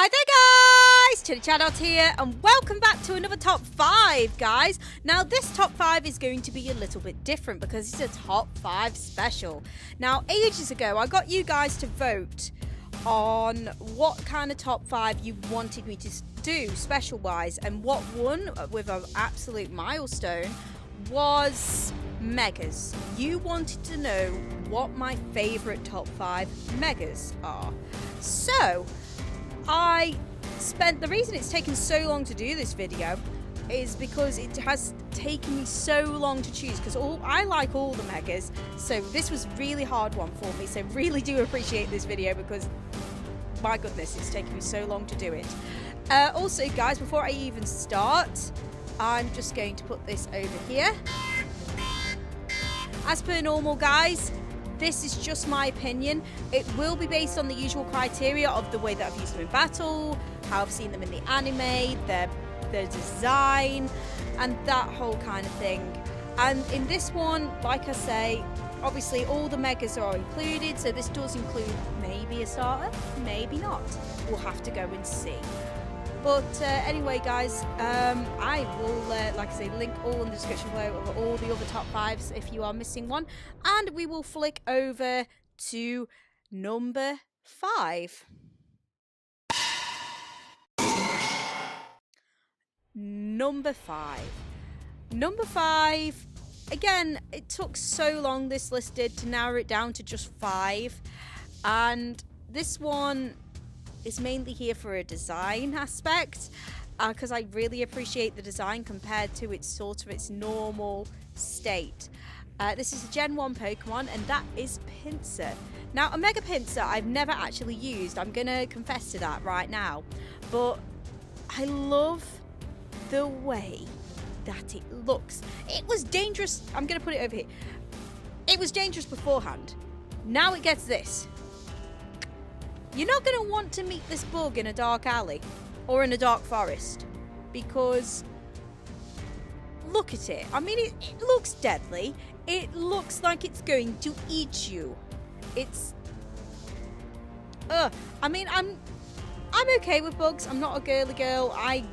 Hi there guys, Chatot here and welcome back to another top 5 guys. Now this top 5 is going to be a little bit different because it's a top 5 special. Now ages ago I got you guys to vote on what kind of top 5 you wanted me to do special wise, and what won with an absolute milestone was megas. You wanted to know what my favourite top 5 megas are. So the reason it's taken so long to do this video is because it has taken me so long to choose, because I like all the megas, so this was a really hard one for me. So really do appreciate this video because my goodness, it's taken me so long to do it. Also guys, before I even start, I'm just going to put this over here. As per normal guys, this is just my opinion. It will be based on the usual criteria of the way that I've used them in battle, how I've seen them in the anime, their design, and that whole kind of thing. And in this one, like I say, obviously all the megas are included, so this does include maybe a starter, maybe not. We'll have to go and see. But anyway guys, I will, like I say, link all in the description below of all the other top 5s if you are missing one. And we will flick over to number 5. Number 5. Again, it took so long, this list did, to narrow it down to just 5. And this one is mainly here for a design aspect, because I really appreciate the design compared to its normal state. This is a Gen 1 Pokemon, and that is Pinsir. Now, a Mega Pinsir I've never actually used. I'm going to confess to that right now. But I love the way that it looks. It was dangerous. I'm going to put it over here. It was dangerous beforehand. Now it gets this. You're not going to want to meet this bug in a dark alley or in a dark forest, because look at it. I mean, it looks deadly. It looks like it's going to eat you. It's I mean, I'm okay with bugs. I'm not a girly girl. I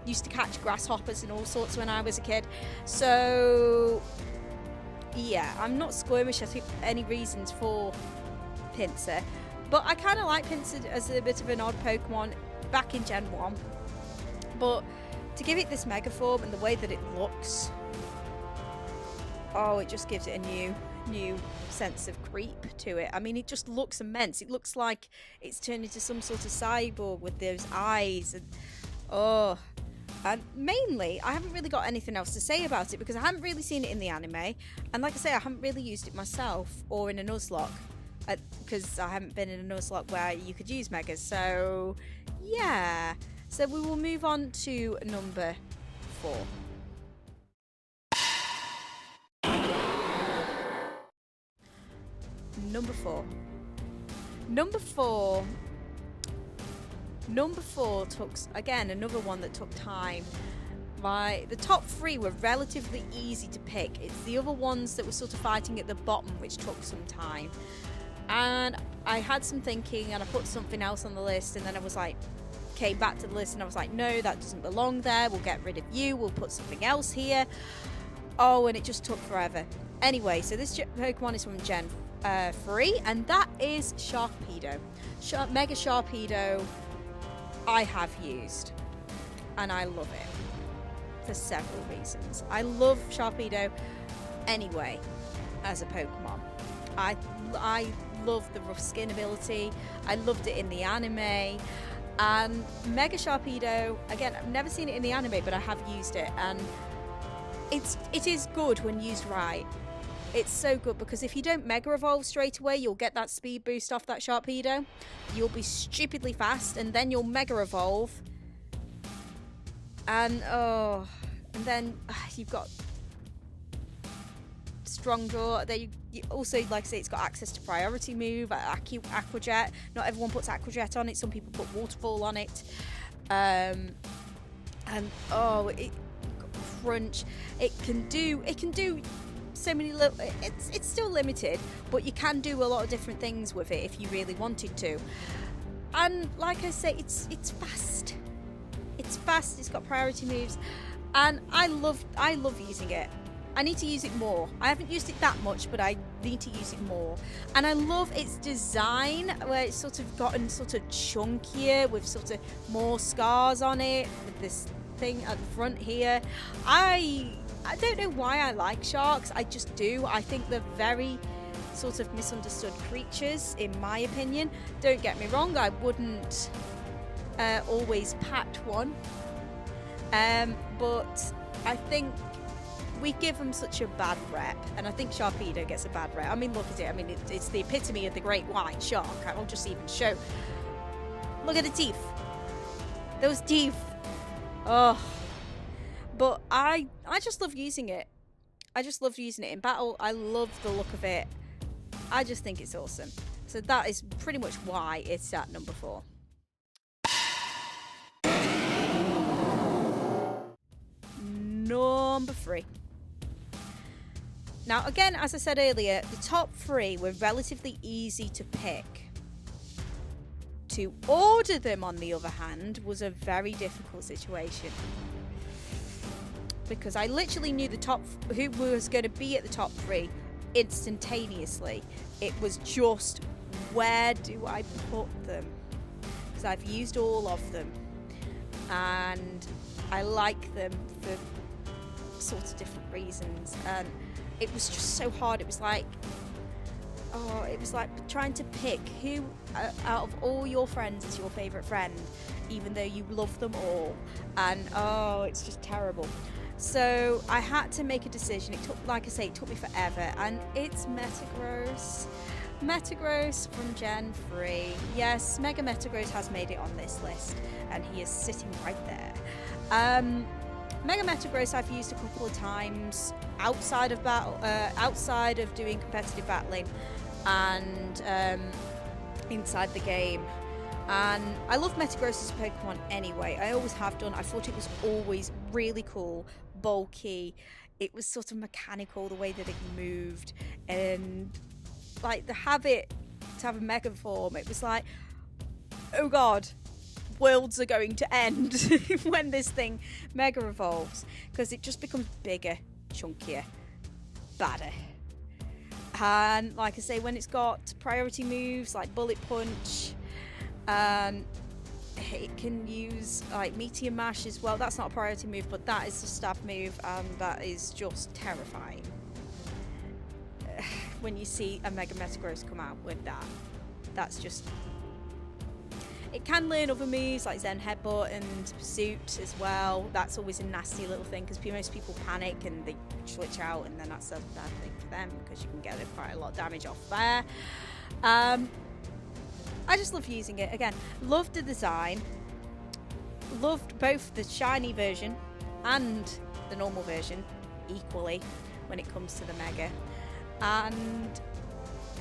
used to catch grasshoppers and all sorts when I was a kid. So yeah, I'm not squirmish at any reasons for Pinsir. But I kind of like Pinsir as a bit of an odd Pokemon back in Gen 1. But to give it this Mega form and the way that it looks, oh, it just gives it a new sense of creep to it. I mean, it just looks immense. It looks like it's turned into some sort of cyborg with those eyes. And oh, and mainly, I haven't really got anything else to say about it because I haven't really seen it in the anime. And like I say, I haven't really used it myself or in a Nuzlocke. Because I haven't been in a Nuzlocke where you could use megas. So yeah, so we will move on to number 4. Number 4 took, again, another one that took time. The top 3 were relatively easy to pick. It's the other ones that were sort of fighting at the bottom which took some time. And I had some thinking and I put something else on the list, and then I was like, came back to the list and I was like, no, that doesn't belong there. We'll get rid of you. We'll put something else here. Oh, and it just took forever. Anyway, so this Pokemon is from Gen 3, and that is Sharpedo. Mega Sharpedo I have used, and I love it for several reasons. I love Sharpedo anyway as a Pokemon. I love the rough skin ability. I loved it in the anime. And Mega Sharpedo, again, I've never seen it in the anime, but I have used it, and it is good when used right. It's so good because if you don't Mega Evolve straight away, you'll get that speed boost off that Sharpedo. You'll be stupidly fast, and then you'll Mega Evolve. And then you've got strong draw. There you also, like I say, it's got access to priority move, Aqua Jet. Not everyone puts Aqua Jet on it. Some people put Waterfall on it. And it crunch. It can do so many little. It's still limited, but you can do a lot of different things with it if you really wanted to. And like I say, it's fast. It's fast. It's got priority moves, and I love using it. I need to use it more. I haven't used it that much, but I need to use it more. And I love its design, where it's sort of gotten sort of chunkier with sort of more scars on it, with this thing at the front here. I don't know why I like sharks. I just do. I think they're very sort of misunderstood creatures, in my opinion. Don't get me wrong, I wouldn't always pat one. But I think we give them such a bad rep, and I think Sharpedo gets a bad rep. I mean, look at it. I mean, it's the epitome of the great white shark. I'll just even show. Look at the teeth. Those teeth. Oh. But I just love using it. I just love using it in battle. I love the look of it. I just think it's awesome. So that is pretty much why it's at number 4. Number 3. Now, again, as I said earlier, the top 3 were relatively easy to pick. To order them, on the other hand, was a very difficult situation. Because I literally knew who was going to be at the top 3 instantaneously. It was just, where do I put them? Because I've used all of them. And I like them for sorts of different reasons. And it was just so hard. It was like trying to pick who out of all your friends is your favourite friend, even though you love them all. And it's just terrible. So I had to make a decision. It took, like I say, it took me forever. And it's Metagross. Metagross from Gen 3. Yes, Mega Metagross has made it on this list, and he is sitting right there. Mega Metagross I've used a couple of times outside of battle, outside of doing competitive battling, and inside the game. And I love Metagross as a Pokemon anyway. I always have done. I thought it was always really cool, bulky. It was sort of mechanical, the way that it moved, and like the habit to have a Mega form. It was like, oh god, worlds are going to end when this thing Mega evolves, because it just becomes bigger, chunkier, badder. And like I say, when it's got priority moves like Bullet Punch, it can use like Meteor Mash as well. That's not a priority move, but that is a stab move, and that is just terrifying when you see a Mega Metagross come out with that. That's just... It can learn other moves like Zen Headbutt and Pursuit as well. That's always a nasty little thing, because most people panic and they switch out, and then that's a bad thing for them, because you can get quite a lot of damage off there. I just love using it. Again, loved the design. Loved both the shiny version and the normal version equally when it comes to the Mega. And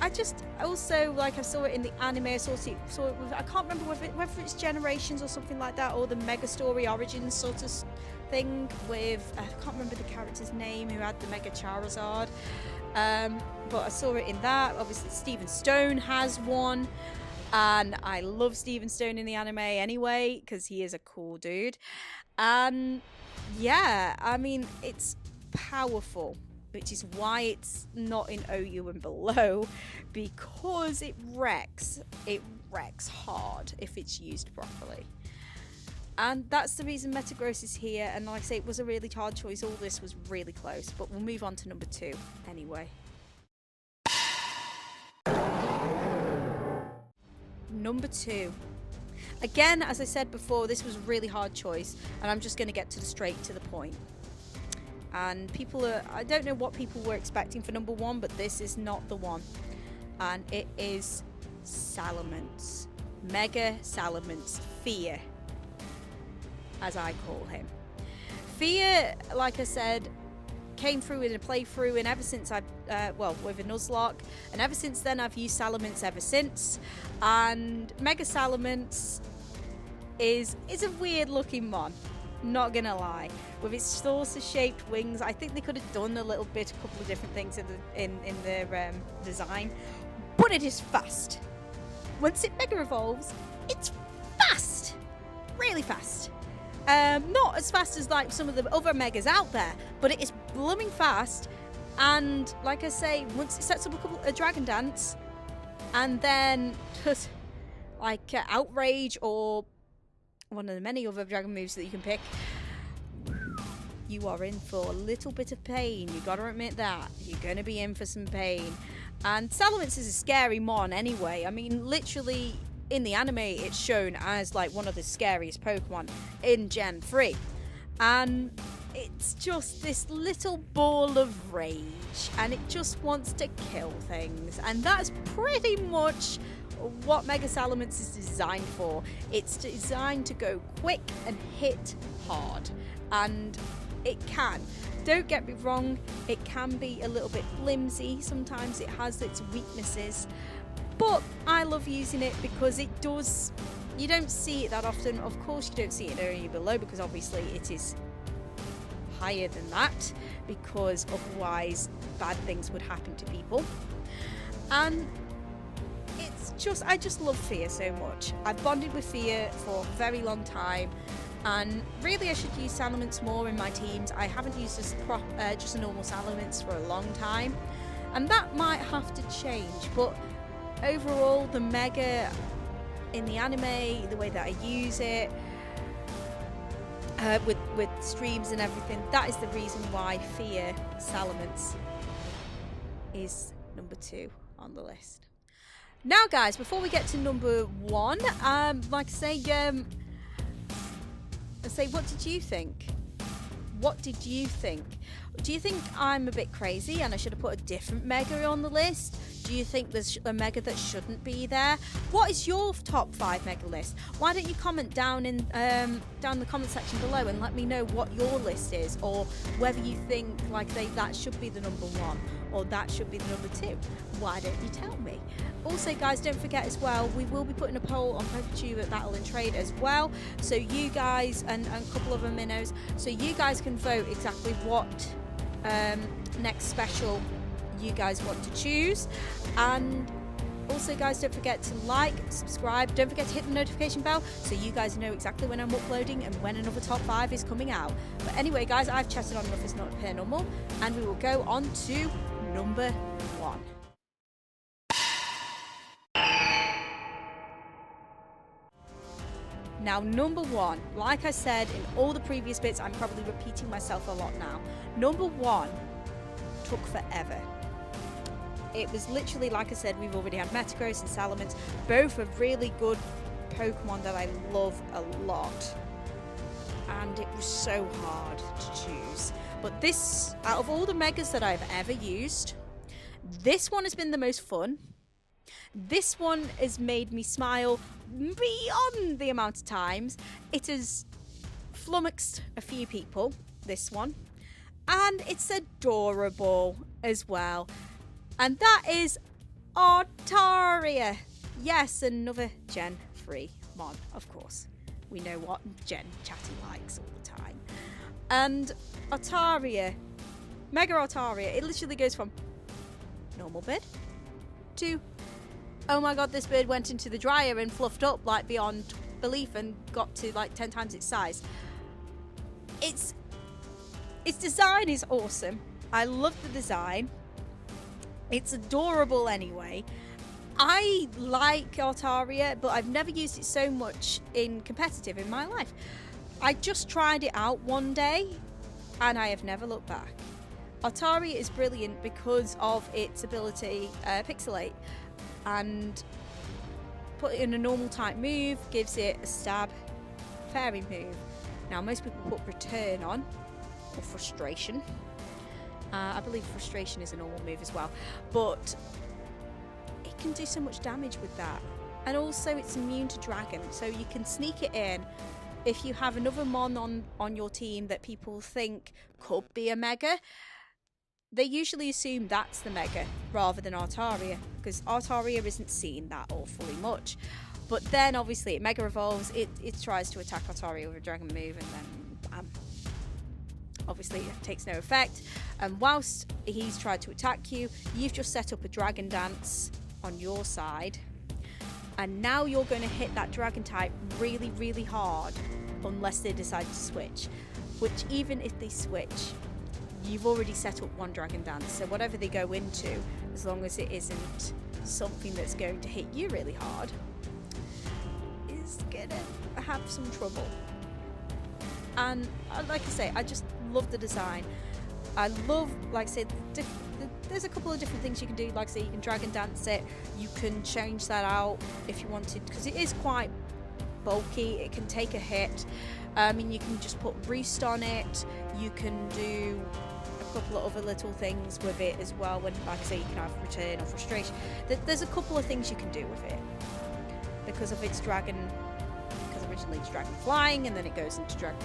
I just also, like, I saw it in the anime, I saw it with, I can't remember whether it's Generations or something like that, or the Mega Story Origins sort of thing with, I can't remember the character's name who had the Mega Charizard. But I saw it in that. Obviously, Steven Stone has one. And I love Steven Stone in the anime anyway, because he is a cool dude. And yeah, I mean, it's powerful, which is why it's not in OU and below, because it wrecks. It wrecks hard if it's used properly. And that's the reason Metagross is here. And like I say, it was a really hard choice. All this was really close, but we'll move on to number 2 anyway. Number 2. Again, as I said before, this was a really hard choice, and I'm just going to get straight to the point. And I don't know what people were expecting for number 1, but this is not the one. And it is Salamence. Mega Salamence. Fear, as I call him. Fear, like I said, came through in a playthrough, and ever since I've with a Nuzlocke, and ever since then I've used Salamence ever since. And Mega Salamence is a weird looking mon, not gonna lie, with its saucer shaped wings. I think they could have done a couple of different things in their design, but it is fast. Once it Mega evolves, it's fast, really fast. Not as fast as like some of the other megas out there, but it is blooming fast. And like I say, once it sets up a dragon dance, and then just like outrage or one of the many other dragon moves that you can pick, you are in for a little bit of pain. You gotta admit that. You're gonna be in for some pain. And Salamence is a scary mon anyway. I mean, literally in the anime it's shown as like one of the scariest Pokemon in Gen 3. And it's just this little ball of rage, and it just wants to kill things. And that's pretty much what Mega Salamence is designed for. It's designed to go quick and hit hard. And it can. Don't get me wrong, it can be a little bit flimsy. Sometimes it has its weaknesses. But I love using it because it does... You don't see it that often. Of course you don't see it in Eeveelutions because obviously it is higher than that, because otherwise bad things would happen to people. And it's just... I just love Fear so much. I've bonded with Fear for a very long time. And really I should use Salamence more in my teams. I haven't used just a normal Salamence for a long time. And that might have to change. But overall, the Mega in the anime, the way that I use it, with streams and everything, that is the reason why Fear Salamence is number 2 on the list. Now guys, before we get to number 1, like I say, what did you think? What did you think? Do you think I'm a bit crazy and I should have put a different Mega on the list? Do you think there's a Mega that shouldn't be there? What is your top 5 Mega list? Why don't you comment down in down the comment section below and let me know what your list is, or whether you think like that should be the number 1 or that should be the number 2. Why don't you tell me? Also guys, don't forget as well, we will be putting a poll on PokeTube at Battle and Trade as well, so you guys, and a couple of other minnows, so you guys can vote exactly what next special you guys want to choose. And also guys, don't forget to like, subscribe, don't forget to hit the notification bell so you guys know exactly when I'm uploading and when another top 5 is coming out. But anyway guys, I've chatted on enough. It's not paranormal, and we will go on to number 1. Now number 1, like I said in all the previous bits, I'm probably repeating myself a lot now. Number 1 took forever. It was literally, like I said, we've already had Metagross and Salamence, both are really good Pokemon that I love a lot. And it was so hard to choose. But this, out of all the Megas that I've ever used, this one has been the most fun. This one has made me smile beyond the amount of times. It has flummoxed a few people, this one. And it's adorable as well. And that is Altaria. Yes, another Gen 3 mon, of course. We know what Gen Chatty likes all the time. And Altaria, Mega Altaria, it literally goes from normal bird to, oh my god, this bird went into the dryer and fluffed up like beyond belief and got to like 10 times its size. Its design is awesome. I love the design. It's adorable anyway. I like Altaria, but I've never used it so much in competitive in my life. I just tried it out one day and I have never looked back. Altaria is brilliant because of its ability Pixelate, and put it in a normal type move gives it a stab fairy move. Now most people put return on, or frustration. I believe frustration is a normal move as well, but it can do so much damage with that. And also it's immune to dragon, so you can sneak it in. If you have another mon on your team that people think could be a Mega, they usually assume that's the Mega rather than Altaria, because Altaria isn't seen that awfully much. But then obviously it Mega evolves, it tries to attack Altaria with a dragon move, and then bam. Obviously it takes no effect, and whilst he's tried to attack you, you've just set up a dragon dance on your side, And now you're going to hit that dragon type really, really hard, unless they decide to switch. Which, even if they switch, you've already set up one dragon dance. So whatever they go into, as long as it isn't something that's going to hit you really hard, is gonna have some trouble. And like I say, I just love the design. I love, like I said, there's a couple of different things you can do. Like I say, you can dragon dance it. You can change that out if you wanted, because it is quite bulky. It can take a hit. You can just put roost on it. You can do a couple of other little things with it as well. When, like I say, you can have return or frustration. There's a couple of things you can do with it because of its dragon. Because originally it's dragon flying, and then it goes into dragon.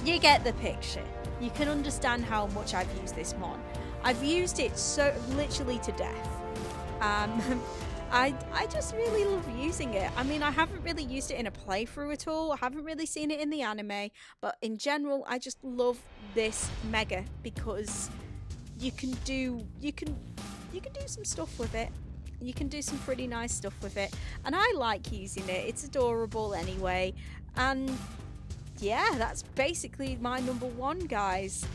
You get the picture. You can understand how much I've used this mod. I've used it so literally to death. I just really love using it. I mean, I haven't really used it in a playthrough at all. I haven't really seen it in the anime, but in general, I just love this mega because you can do some stuff with it. You can do some pretty nice stuff with it, and I like using it. It's adorable anyway, and yeah, that's basically my number one, guys.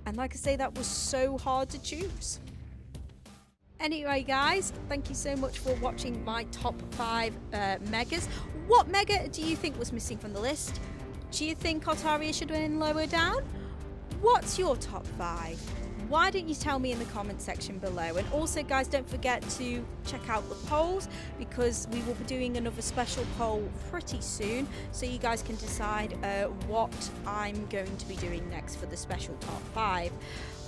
And like I say, that was so hard to choose. Anyway, guys, thank you so much for watching my top 5 megas. What mega do you think was missing from the list? Do you think Altaria should have been lower down? What's your top 5? Why don't you tell me in the comment section below? And also, guys, don't forget to check out the polls, because we will be doing another special poll pretty soon, so you guys can decide what I'm going to be doing next for the special top 5.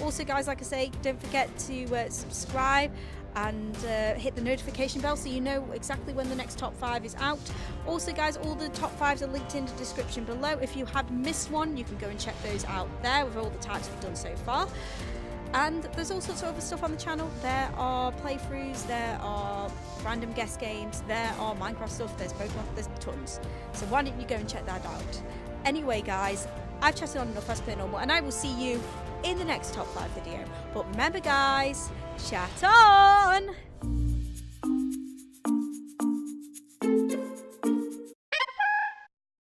Also, guys, like I say, don't forget to subscribe and hit the notification bell so you know exactly when the next top 5 is out. Also, guys, all the top 5s are linked in the description below. If you have missed one, you can go and check those out there with all the types we've done so far. And there's all sorts of other stuff on the channel. There are playthroughs, there are random guest games, there are Minecraft stuff, there's Pokemon, there's tons. So why don't you go and check that out? Anyway, guys, I've chatted on enough. Let's play normal, and I will see you in the next top 5 video. But remember, guys, chat on!